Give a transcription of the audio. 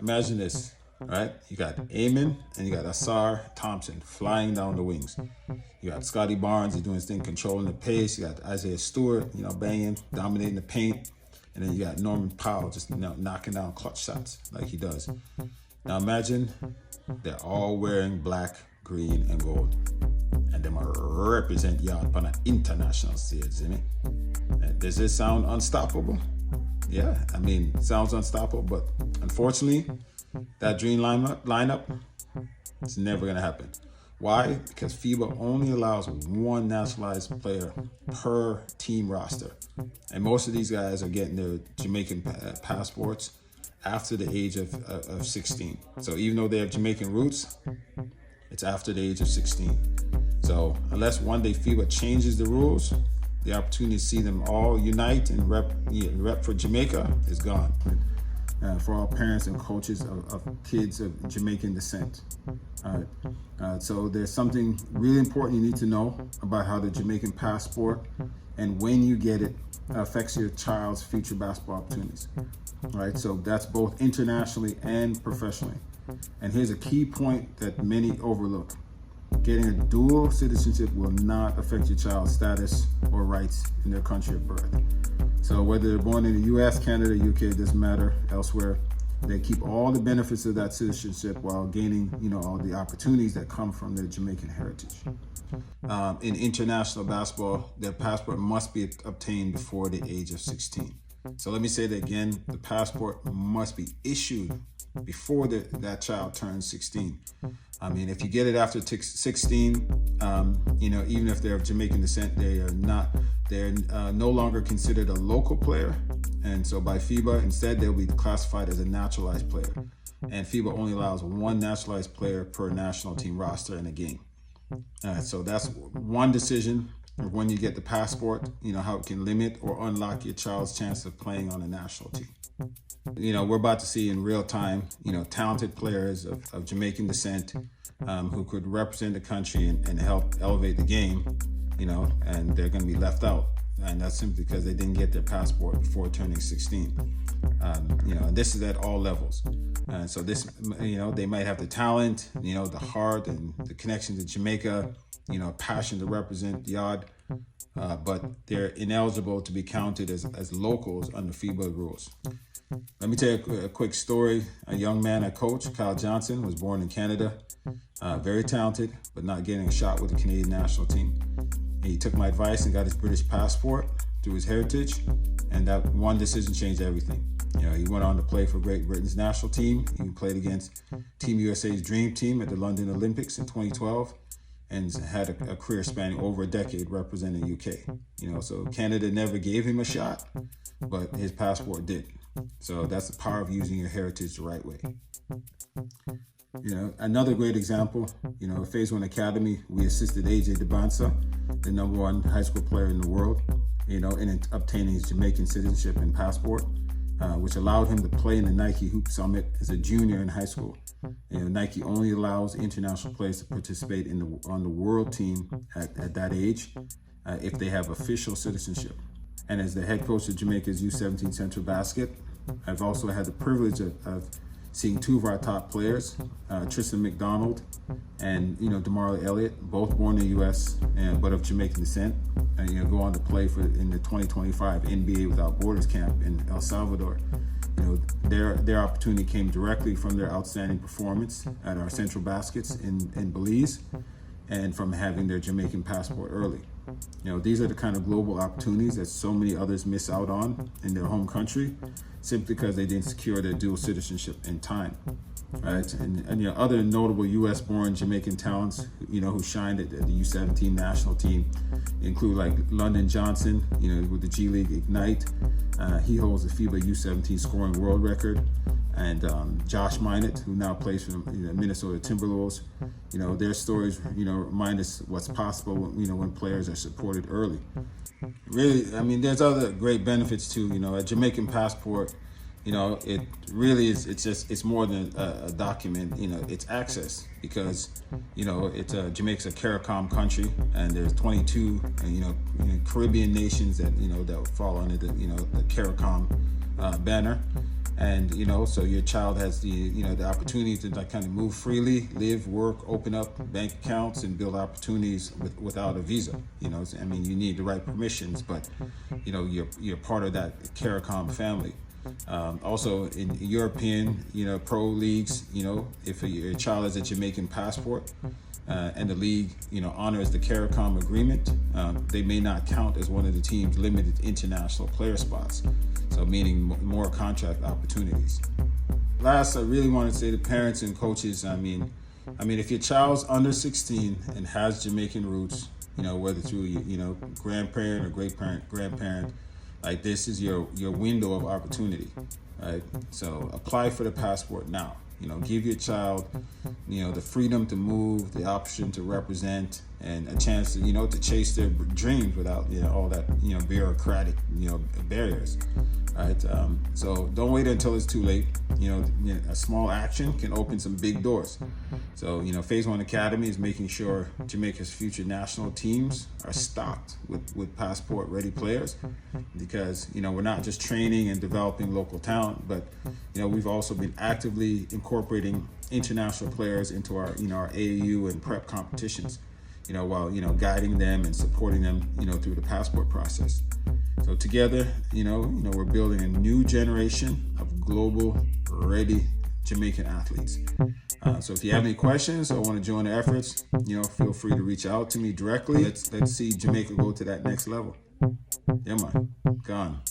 Imagine this, right? You got Eamon and you got Asar Thompson flying down the wings. You got Scotty Barnes, he's doing his thing, controlling the pace. You got Isaiah Stewart, banging, dominating the paint. And then you got Norman Powell just knocking down clutch shots like he does. Now imagine they're all wearing black, green, and gold. And they might represent y'all on an international stage, Does this sound unstoppable? Yeah, sounds unstoppable, but unfortunately, that dream lineup, it's never gonna happen. Why? Because FIBA only allows one naturalized player per team roster. And most of these guys are getting their Jamaican passports after the age of 16. So even though they have Jamaican roots, it's after the age of 16. So unless one day FIBA changes the rules, the opportunity to see them all unite and rep for Jamaica is gone. For all parents and coaches of kids of Jamaican descent. So there's something really important you need to know about how the Jamaican passport and when you get it affects your child's future basketball opportunities. Right? So that's both internationally and professionally. And here's a key point that many overlook. Getting a dual citizenship will not affect your child's status or rights in their country of birth. So whether they're born in the US, Canada, UK, it doesn't matter, elsewhere, they keep all the benefits of that citizenship while gaining, all the opportunities that come from their Jamaican heritage. In international basketball, their passport must be obtained before the age of 16. So let me say that again, the passport must be issued before that child turns 16. If you get it after 16, even if they're of Jamaican descent, they're no longer considered a local player. And so by FIBA, instead, they'll be classified as a naturalized player. And FIBA only allows one naturalized player per national team roster in a game. So that's one decision of when you get the passport, how it can limit or unlock your child's chance of playing on a national team. We're about to see in real time, talented players of Jamaican descent who could represent the country and help elevate the game, and they're going to be left out. And that's simply because they didn't get their passport before turning 16. And this is at all levels. So this, they might have the talent, the heart and the connection to Jamaica, passion to represent the odd, but they're ineligible to be counted as locals under FIBA rules. Let me tell you a quick story. A young man I coach, Kyle Johnson, was born in Canada, very talented, but not getting a shot with the Canadian national team. He took my advice and got his British passport through his heritage, and that one decision changed everything. He went on to play for Great Britain's national team. He played against Team USA's Dream Team at the London Olympics in 2012, and had a career spanning over a decade representing the UK. So Canada never gave him a shot, but his passport did. So that's the power of using your heritage the right way. Another great example, at Phase 1 Academy, we assisted A.J. Debansa, the #1 high school player in the world, in obtaining his Jamaican citizenship and passport, which allowed him to play in the Nike Hoop Summit as a junior in high school. Nike only allows international players to participate on the world team at that age if they have official citizenship. And as the head coach of Jamaica's U17 Central Basket, I've also had the privilege of seeing two of our top players, Tristan McDonald and DeMarlo Elliott, both born in the U.S. But of Jamaican descent, and go on to play in the 2025 NBA Without Borders camp in El Salvador. Their opportunity came directly from their outstanding performance at our Central Baskets in Belize, and from having their Jamaican passport early. These are the kind of global opportunities that so many others miss out on in their home country, simply because they didn't secure their dual citizenship in time. Right? And other notable U.S.-born Jamaican talents, who shined at the U17 national team include like London Johnson, with the G League Ignite. He holds the FIBA U17 scoring world record. And Josh Minott, who now plays for the Minnesota Timberwolves. Their stories, remind us what's possible when players are supported early. Really, there's other great benefits too. A Jamaican passport, it really is, it's more than a document, it's access, because, Jamaica's a CARICOM country, and there's 22, Caribbean nations that, that fall under the CARICOM banner. And so your child has the opportunity to like kind of move freely, live, work, open up bank accounts, and build opportunities without a visa. I mean, you need the right permissions, but you're part of that CARICOM family. Also in European pro leagues, if your child has a Jamaican passport, and the league honors the CARICOM agreement, they may not count as one of the team's limited international player spots, so meaning more contract opportunities. Last, I really want to say to parents and coaches, I mean if your child's under 16 and has Jamaican roots, whether through grandparent or great grandparent, like, this is your window of opportunity, right? So apply for the passport now. Give your child, the freedom to move, the option to represent, and a chance to, to chase their dreams without, all that, bureaucratic, barriers, right? So don't wait until it's too late. A small action can open some big doors. So, Phase 1 Academy is making sure Jamaica's future national teams are stocked with passport-ready players, because, we're not just training and developing local talent, but, we've also been actively incorporating international players into our, our AAU and prep competitions, while, guiding them and supporting them, through the passport process. So together, we're building a new generation of global ready Jamaican athletes. So if you have any questions or want to join the efforts, feel free to reach out to me directly. Let's see Jamaica go to that next level. Yeah, man. Gone.